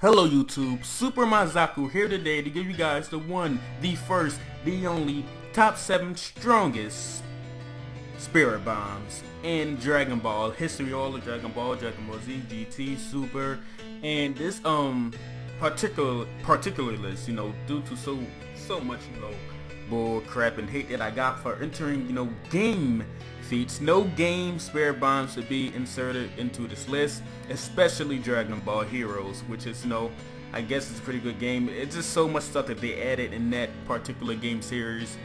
Hello YouTube, Super Mazaku here today to give you guys the one, the first, the only, top 7 strongest spirit bombs in Dragon Ball history. All of Dragon Ball Z, GT, Super, and this particular list, due to so much bull crap and hate that I got for entering game feats. No game spirit bombs to be inserted into this list, especially Dragon Ball Heroes, which is I guess it's a pretty good game. It's just so much stuff that they added in that particular game series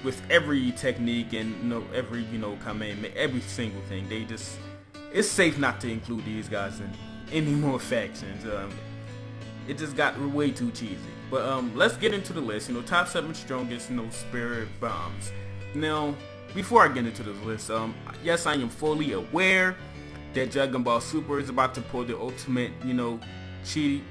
with every technique and every commandment, every single thing. It's safe not to include these guys in any more factions. It just got way too cheesy. But let's get into the list. Top 7 strongest spirit bombs. Now, before I get into this list, yes, I am fully aware that Dragon Ball Super is about to pull the ultimate, cheat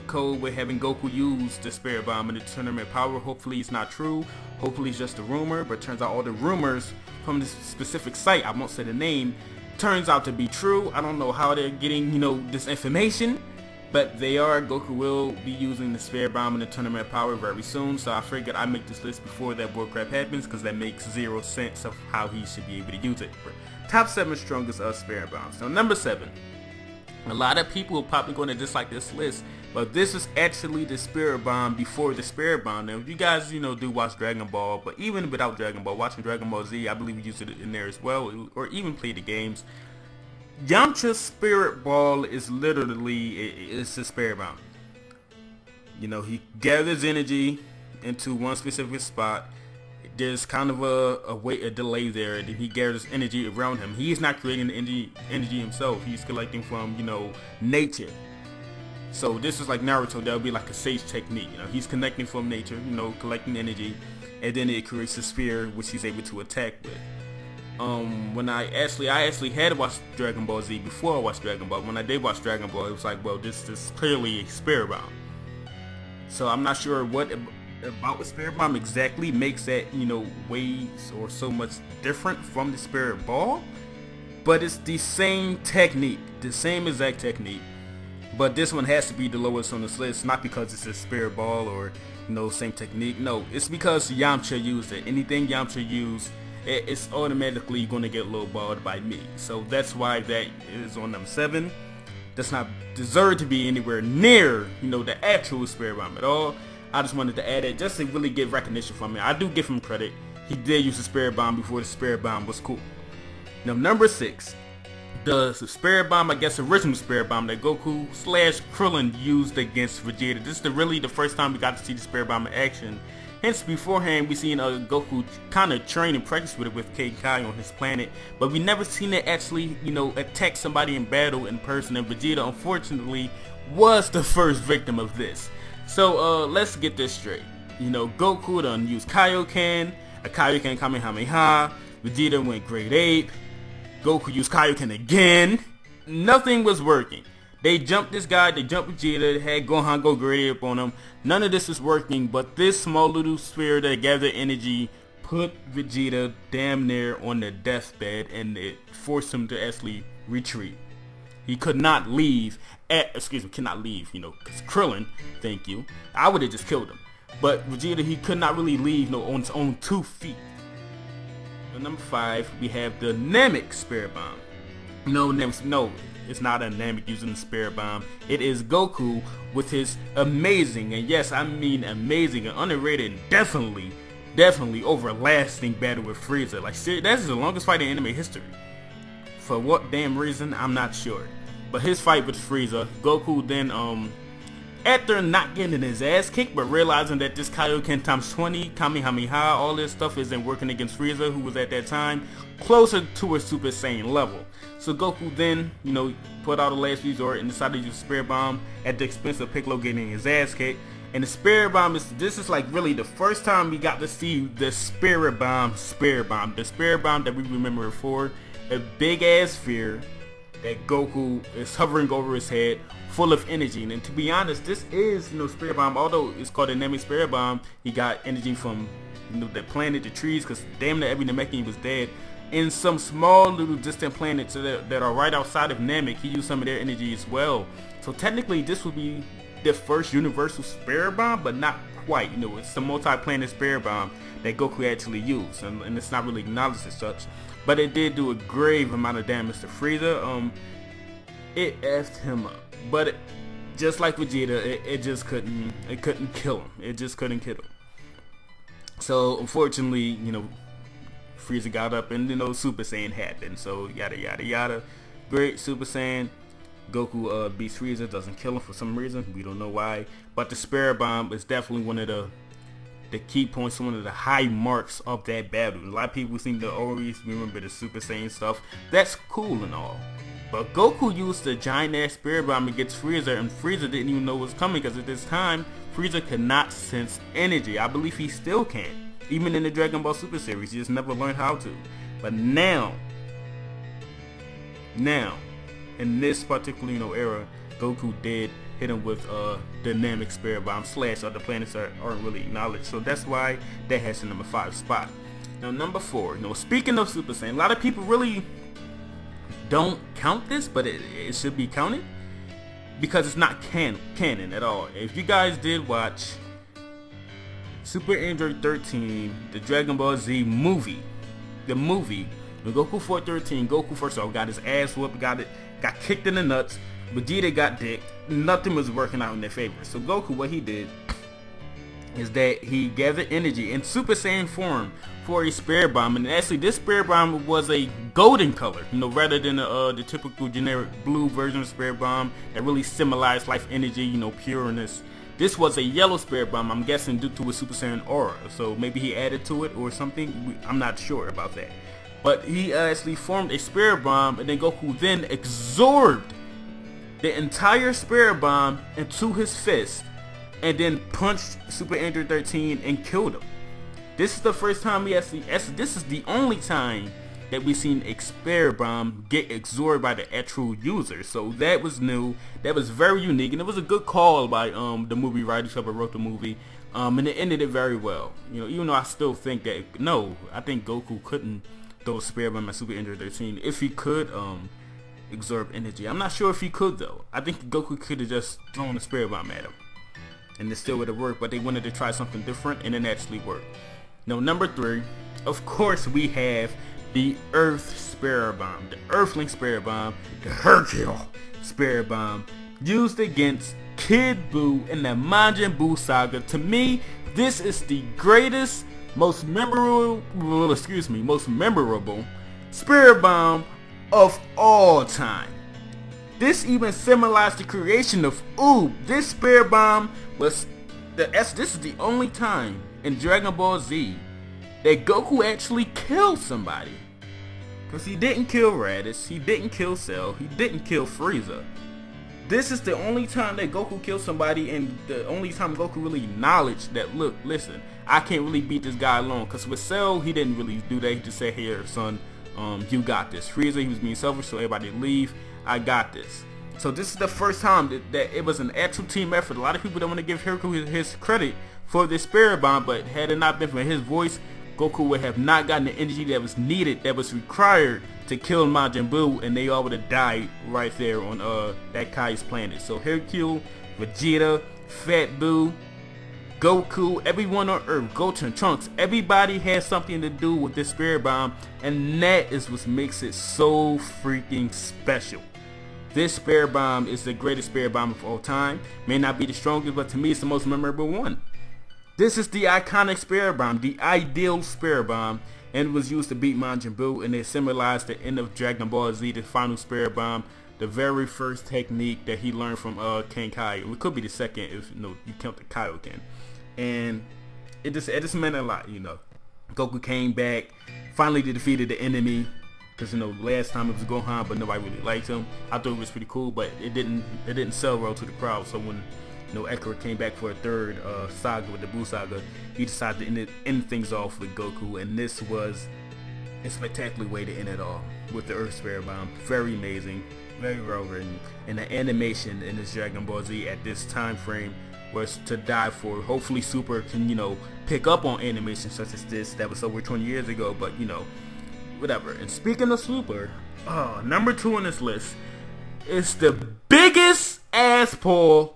code with having Goku use the spirit bomb in the tournament power. Hopefully it's not true. Hopefully it's just a rumor, but turns out all the rumors from this specific site, I won't say the name, turns out to be true. I don't know how they're getting, this information, but they are. Goku will be using the spirit bomb in the tournament power very soon, so I figured I'd make this list before that bullcrap happens, because that makes 0 sense of how he should be able to use it. Top 7 strongest spirit bombs. So number 7. A lot of people are probably going to dislike this list, but this is actually the spirit bomb before the spirit bomb. Now, if you guys, do watch Dragon Ball, but even without Dragon Ball, watching Dragon Ball Z, I believe we used it in there as well, or even play the games. Yamcha's spirit ball is literally, it's a spirit bomb. He gathers energy into one specific spot. There's kind of a delay there, and then he gathers energy around him. He's not creating the energy himself. He's collecting from, nature. So this is like Naruto. That would be like a sage technique. He's connecting from nature, collecting energy, and then it creates a sphere which he's able to attack with. When I actually had watched Dragon Ball Z before I watched Dragon Ball. When I did watch Dragon Ball, it was like, well, this is clearly a spirit bomb. So I'm not sure what about the spirit bomb exactly makes that, ways or so much different from the spirit ball, but it's the same technique, the same exact technique. But this one has to be the lowest on this list, not because it's a spirit ball or same technique. No, it's because Yamcha used it. Anything Yamcha used, it's automatically going to get lowballed by me. So that's why that is on number 7. Does not deserve to be anywhere near, the actual spirit bomb at all. I just wanted to add it just to really get recognition from it. I do give him credit. He did use the spirit bomb before the spirit bomb was cool. Now, number 6. The spirit bomb, I guess original spirit bomb that Goku / Krillin used against Vegeta. This is really the first time we got to see the spirit bomb in action. Hence, beforehand, we seen Goku kind of train and practice with it with Kai on his planet, but we never seen it actually, attack somebody in battle in person. And Vegeta, unfortunately, was the first victim of this. So let's get this straight. Goku done used Kaioken, a Kaioken Kamehameha. Vegeta went Great Ape. Goku used Kaioken again. Nothing was working. They jumped this guy, they jumped Vegeta, they had Gohan go Great Ape on him. None of this is working, but this small little sphere that gathered energy put Vegeta damn near on the deathbed, and it forced him to actually retreat. He could not leave, because Krillin, thank you, I would have just killed him. But Vegeta, he could not really leave on his own 2 feet. And number 5, we have the Namek Spirit Bomb. No, it's not a Namek using the Spirit Bomb. It is Goku with his amazing, and yes, I mean amazing and underrated, definitely overlasting battle with Frieza. Like, seriously, that's the longest fight in anime history. For what damn reason, I'm not sure. But his fight with Frieza, Goku then, after not getting his ass kicked, but realizing that this Kaioken times 20, Kamehameha, all this stuff isn't working against Frieza, who was at that time closer to a Super Saiyan level. So Goku then, put out a last resort and decided to use Spirit Bomb at the expense of Piccolo getting his ass kicked. And the Spirit Bomb this is like really the first time we got to see the Spirit Bomb, the Spirit Bomb that we remember it for, a big ass sphere that Goku is hovering over his head, full of energy. And to be honest, this is, Spirit Bomb. Although it's called a Namek Spirit Bomb, he got energy from, the planet, the trees, because damn near every Namekian was dead. In some small little distant planets that are right outside of Namek, he used some of their energy as well. So technically, this would be the first universal spirit bomb, but not quite. You know, it's the multi-planet spirit bomb that Goku actually used, and it's not really acknowledged as such. But it did do a grave amount of damage to Frieza. It effed him up, but just like Vegeta, it just couldn't kill him. It just couldn't kill him. So unfortunately, you know, Frieza got up and, you know, Super Saiyan happened. So yada yada yada. Great Super Saiyan. Goku beats Frieza, doesn't kill him for some reason. We don't know why. But the Spirit Bomb is definitely one of the key points, one of the high marks of that battle. A lot of people seem to always remember the Super Saiyan stuff. That's cool and all. But Goku used the giant ass Spirit Bomb against Frieza, and Frieza didn't even know what was coming, because at this time, Frieza could not sense energy. I believe he still can. Even in the Dragon Ball Super series, he just never learned how to. But now, in this particular, you know, era, Goku did hit him with dynamic Spirit Bomb / other planets aren't really acknowledged. So that's why that has the number 5 spot. Now number 4, you know, speaking of Super Saiyan, a lot of people really don't count this, but it should be counted because it's not canon at all. If you guys did watch Super Android 13, the Dragon Ball Z movie, when Goku fought 13, Goku first of all got his ass whooped, got kicked in the nuts. Vegeta got dicked. Nothing was working out in their favor. So Goku, what he did is that he gathered energy in Super Saiyan form for a Spirit Bomb, and actually this Spirit Bomb was a golden color, you know, rather than the typical generic blue version of Spirit Bomb that really symbolized life energy, you know, pureness. This was a yellow Spirit Bomb, I'm guessing due to a Super Saiyan aura, so maybe he added to it or something. I'm not sure about that. But he actually formed a Spirit Bomb, and then Goku then absorbed the entire Spirit Bomb into his fist, and then punched Super Android 13 and killed him. This is the first time we actually, this is the only time that we've seen a Spirit Bomb get absorbed by the actual user. So that was new, that was very unique, and it was a good call by the movie writers who wrote the movie, and it ended it very well. You know, even though I still think that, I think Goku couldn't throw a Spirit Bomb at Super Android 13. If he could absorb energy, I'm not sure if he could though. I think Goku could have just thrown a Spirit Bomb at him and it still would have worked, but they wanted to try something different, and it actually worked. Now number 3, of course we have the Earth Spirit Bomb, the Earthling Spirit Bomb, the Hercule Spirit Bomb, used against Kid Buu in the Majin Buu saga. To me, this is the greatest, most memorable Spirit Bomb of all time. This even symbolized the creation of Oob. This Spirit Bomb was this is the only time in Dragon Ball Z that Goku actually killed somebody. Because he didn't kill Raditz, he didn't kill Cell, he didn't kill Frieza. This is the only time that Goku killed somebody, and the only time Goku really acknowledged that, look, listen, I can't really beat this guy alone. Because with Cell, he didn't really do that. He just said, here, son, you got this. Frieza, he was being selfish, so everybody leave. I got this. So this is the first time that it was an actual team effort. A lot of people don't want to give Hercule his credit for this Spirit Bomb, but had it not been for his voice, Goku would have not gotten the energy that was needed, that was required to kill Majin Buu, and they all would have died right there on that Kai's planet. So Hercule, Vegeta, Fat Buu, Goku, everyone on Earth, Goten, Trunks, everybody has something to do with this Spirit Bomb, and that is what makes it so freaking special. This Spirit Bomb is the greatest Spirit Bomb of all time. May not be the strongest, but to me it's the most memorable one. This is the iconic Spirit Bomb, the ideal Spirit Bomb, and it was used to beat Majin Buu, and it symbolized the end of Dragon Ball Z, the final Spirit Bomb, the very first technique that he learned from King Kai. It could be the second if you count the Kaioken. And it just meant a lot, Goku came back, finally defeated the enemy. Because last time it was Gohan, but nobody really liked him. I thought it was pretty cool, but it didn't sell well to the crowd. So when Ekra came back for a third saga with the Buu saga, he decided to end things off with Goku, and this was a spectacular way to end it all with the Earth Spirit Bomb. Very amazing, very well written, and the animation in this Dragon Ball Z at this time frame was to die for. Hopefully Super can pick up on animation such as this that was over 20 years ago, but whatever. And speaking of Super, number 2 on this list is the biggest AssPull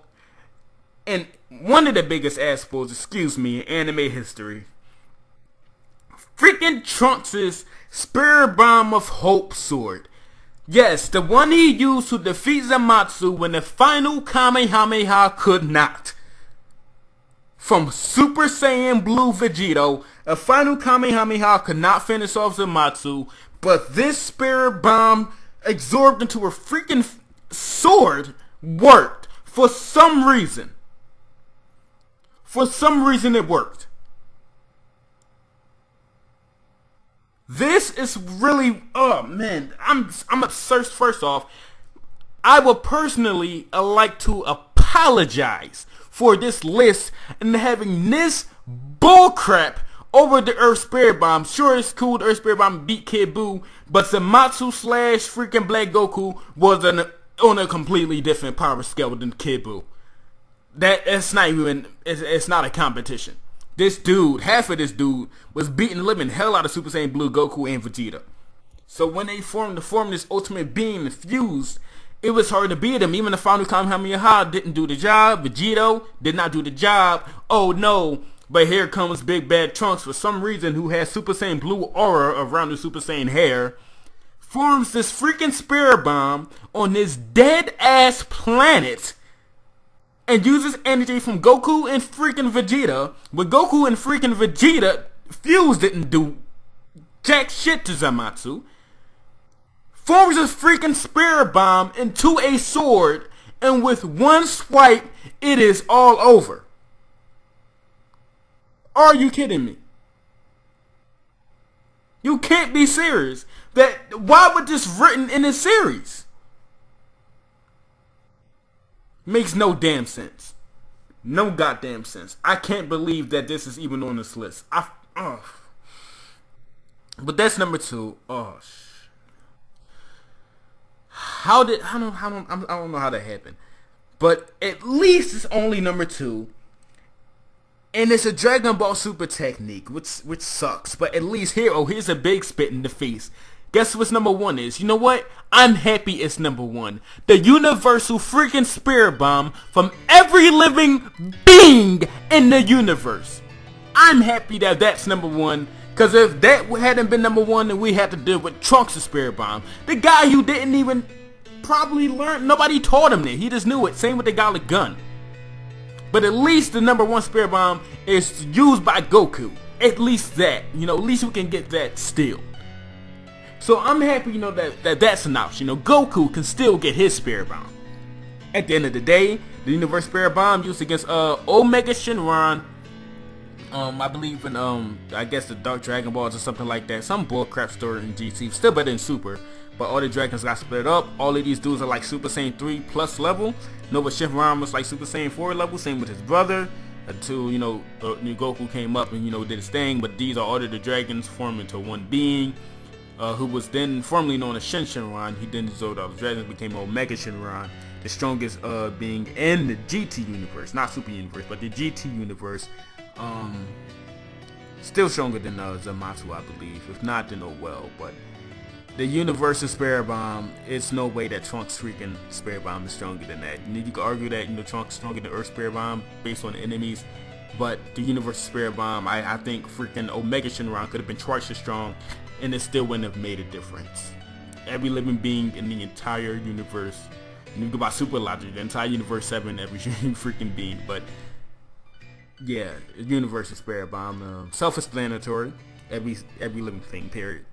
And one of the biggest AssPulls, excuse me, in anime history. Freaking Trunks' Spirit Bomb of Hope sword. Yes, the one he used to defeat Zamasu when the final Kamehameha could not. From Super Saiyan Blue Vegito, a final Kamehameha could not finish off Zamasu, but this Spirit Bomb absorbed into a freaking sword worked for some reason. For some reason it worked. This is really, oh man, I'm absurd. First off, I would personally like to apologize for this list and having this bullcrap over the Earth Spirit Bomb. Sure, it's cool, the Earth Spirit Bomb beat Kid Buu, but Zamasu / freaking Black Goku was on a completely different power scale than Kid Buu. It's not even, it's not a competition. This dude, half of this dude, was beating the living hell out of Super Saiyan Blue, Goku, and Vegeta. So when they formed this ultimate being and fused, it was hard to beat him. Even the final Kamehameha didn't do the job. Vegito did not do the job. Oh no, but here comes Big Bad Trunks for some reason, who has Super Saiyan Blue aura around the Super Saiyan hair, forms this freaking Spirit Bomb on this dead ass planet, and uses energy from Goku and freaking Vegeta. But Goku and freaking Vegeta fused didn't do jack shit to Zamasu. Forms a freaking Spirit Bomb into a sword, and with one swipe, it is all over. Are you kidding me? You can't be serious. Why was this written in a series? Makes no damn sense. No goddamn sense. I can't believe that this is even on this list. But that's number 2. Oh, I don't know how that happened. But at least it's only number 2. And it's a Dragon Ball Super technique, which sucks. But at least here's a big spit in the face. Guess what's number 1 is? You know what? I'm happy it's number 1. The universal freaking Spirit Bomb from every living being in the universe. I'm happy that that's number 1. Because if that hadn't been number 1, then we had to deal with Trunks' Spirit Bomb. The guy who didn't even probably learn. Nobody taught him that. He just knew it. Same with the guy with the gun. But at least the number 1 Spirit Bomb is used by Goku. At least that. At least we can get that still. So I'm happy, that's an option. Goku can still get his Spirit Bomb. At the end of the day, the Universe Spirit Bomb used against Omega Shenron. I believe in I guess the Dark Dragon Balls or something like that. Some bullcrap story in GT. Still better than Super. But all the dragons got split up. All of these dudes are like Super Saiyan 3 plus level. Nova Shenron was like Super Saiyan 4 level. Same with his brother. Until new Goku came up and did his thing. But these are all of the dragons formed into one being. Who was then formerly known as Shenron. He then dissolved all the dragons, became Omega Shenron, the strongest being in the GT universe, not Super Universe, but the GT universe. Still stronger than Zamasu, I believe. If not, then oh well. But the Universal Spirit Bomb, it's no way that Trunks' freaking Spirit Bomb is stronger than that. You could argue that Trunks is stronger than Earth Spirit Bomb based on the enemies. But the Universal Spirit Bomb, I think freaking Omega Shenron could have been twice as strong, and it still wouldn't have made a difference. Every living being in the entire universe, and you go by super logic, the entire universe 7, every freaking being. But yeah, Universal Spirit Bomb, self-explanatory. Every living thing, period,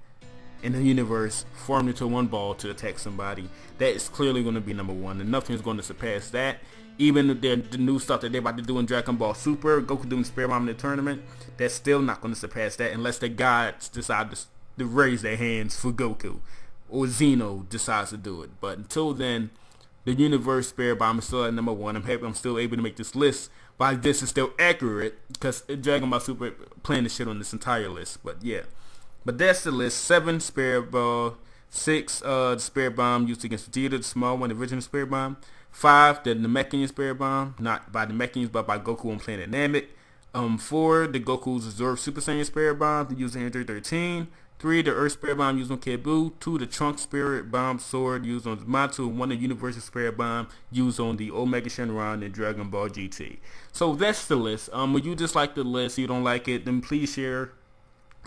in the universe formed into one ball to attack somebody. That is clearly going to be number 1, and nothing is going to surpass that. Even the new stuff that they're about to do in Dragon Ball Super, Goku doing Spirit Bomb in the tournament, that's still not going to surpass that unless the gods decide to raise their hands for Goku, or Xeno decides to do it. But until then, the Universe Spirit Bomb is still at number 1. I'm happy I'm still able to make this list, but this is still accurate because Dragon Ball Super playing the shit on this entire list. But yeah, but that's the list. 7 Spirit Ball, 6 the Spirit Bomb used against Vegeta, the small one, the original Spirit Bomb. 5 the Namekian Spirit Bomb, not by the Namekians but by Goku on Planet Namek. 4 the Goku's Absorbed Super Saiyan Spirit Bomb, the using 113. 3, the Earth Spirit Bomb used on Kid Buu. 2, the Trunk Spirit Bomb Sword used on Zamasu. 1, the Universal Spirit Bomb used on the Omega Shenron and Dragon Ball GT. So that's the list. When you dislike the list, you don't like it, then please share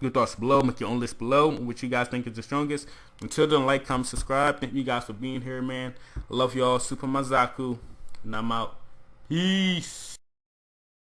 your thoughts below. Make your own list below, which you guys think is the strongest. Until then, like, comment, subscribe. Thank you guys for being here, man. I love y'all. Super Mazaku. And I'm out. Peace.